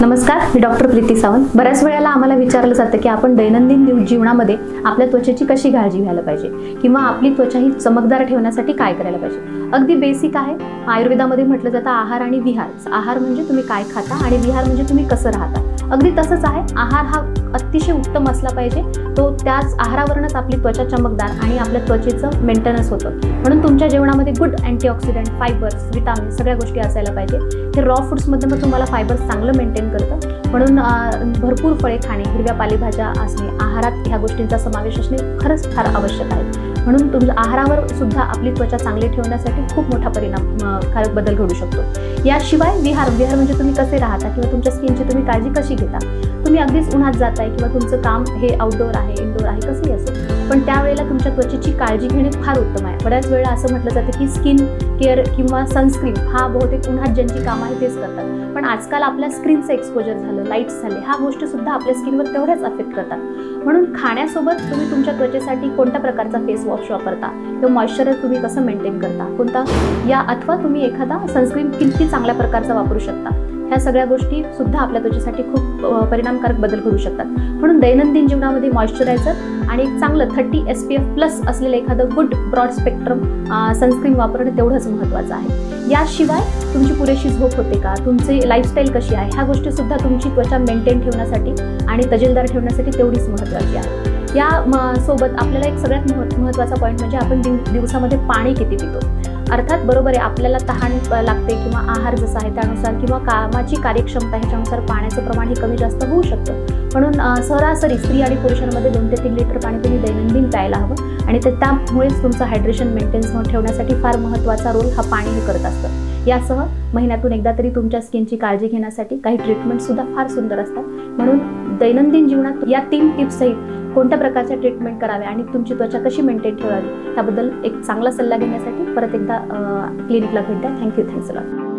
नमस्कार, मी डॉक्टर प्रीती सावंत। बऱ्याच वेळेला आम्हाला विचारलं जातं की आपण दैनंदिन जीवनामध्ये आपल्या त्वचेची कशी काळजी घ्यायला पाहिजे किंवा आपली त्वचा ही चमकदार ठेवण्यासाठी काय करायला पाहिजे। अगदी बेसिक आहे। आयुर्वेदामध्ये म्हटलं जातं आहार आणि विहार। आहार म्हणजे तुम्ही काय खाता आणि विहार म्हणजे तुम्ही कसं राहता। अगदी तसंच आहे। आहार हा अतिशय उत्तम असला पाहिजे, तो त्याच आहारावरूनच आपली त्वचा चमकदार आणि आपल्या त्वचेचं मेंटेनन्स होतं। म्हणून तुमच्या जेवणामध्ये गुड अँटीऑक्सिडंट, फायबर्स, विटामिन सगळ्या गोष्टी असायला पाहिजे। हे रॉ फूड्समध्ये मग तुम्हाला फायबर्स चांगलं मेंटेन करतं। म्हणून भरपूर फळे खाणे, हिरव्या पालेभाज्या असणे, आहारात ह्या गोष्टींचा समावेश असणे खरंच फार आवश्यक आहे। म्हणून तुमच्या आहारावर सुद्धा आपली त्वचा चांगली ठेवण्यासाठी खूप मोठा परिणामकारक बदल घडू शकतो। याशिवाय विहार म्हणजे तुम्ही कसे राहता किंवा तुमच्या स्किनची तुम्ही काळजी कशी घेता। तुम्ही अगदीच उन्हात जाताय किंवा तुमचं काम हे आउटडोर आहे, इनडोर आहे, कसंही असो, पण त्यावेळेला तुमच्या त्वचेची काळजी घेणे फार उत्तम आहे। बऱ्याच वेळा असं म्हटलं जातं की स्किन केअर किंवा सनस्क्रीन हा बहुतेक उन्हात ज्यांची काम आहे तेच करतात, पण आजकाल आपल्या स्क्रीनचं एक्सपोजर झालं, लाईट्स झाले, ह्या गोष्टी सुद्धा आपल्या स्किनवर तेवढ्याच अफेक्ट करतात। म्हणून खाण्यासोबत तुम्ही तुमच्या त्वचेसाठी कोणत्या प्रकारचा फेस वॉश वापरता किंवा मॉइश्चरायझर तुम्ही कसं मेंटेन करता, कोणता या अथवा तुम्ही एखादा सनस्क्रीन किती चांगल्या प्रकारचा वापरू शकता, ह्या सगळ्या गोष्टी सुद्धा आपल्या त्वचेसाठी खूप परिणामकारक बदल घडू शकतात। म्हणून दैनंदिन जीवनामध्ये मॉइश्चरायझर आणि एक चांगलं 30 SPF+ असलेलं एखादं गुड ब्रॉड स्पेक्ट्रम सनस्क्रीन वापरणं तेवढंच महत्त्वाचं आहे। याशिवाय तुमची पुरेशी झोप होते का, तुमची लाईफस्टाईल कशी आहे, ह्या गोष्टी सुद्धा तुमची त्वचा मेंटेन ठेवण्यासाठी आणि तजेलदार ठेवण्यासाठी तेवढीच महत्त्वाची आहे। या सोबत आपल्याला एक सगळ्यात महत्त्वाचा पॉईंट म्हणजे आपण दिवसामध्ये पाणी किती पितो। अर्थात बरोबर आहे, आपल्याला तहान लागते किंवा आहार जसा आहे त्यानुसार किंवा कामाची कार्यक्षमता ह्याच्यानुसार पाण्याचं प्रमाण हे कमी जास्त होऊ शकतं। म्हणून सरासरी स्त्री आणि पुरुषांमध्ये 2 ते 3 लिटर पाणी तुम्ही दैनंदिन प्यायला हवं आणि त्यामुळेच तुमचं हायड्रेशन मेंटेन्स ठेवण्यासाठी फार महत्त्वाचा रोल हा पाणी हे करत असतं। यासह महिन्यातून एकदा तरी तुमच्या स्किनची काळजी घेण्यासाठी काही ट्रीटमेंटसुद्धा फार सुंदर असतात। म्हणून दैनंदिन जीवनात या 3 टिप्स सहित कोणत्या प्रकारच्या ट्रीटमेंट कराव्या आणि तुमची त्वचा कशी मेंटेन ठेवावी त्याबद्दल एक चांगला सल्ला घेण्यासाठी परत एकदा क्लिनिकला भेट द्या। Thank you, thanks a lot.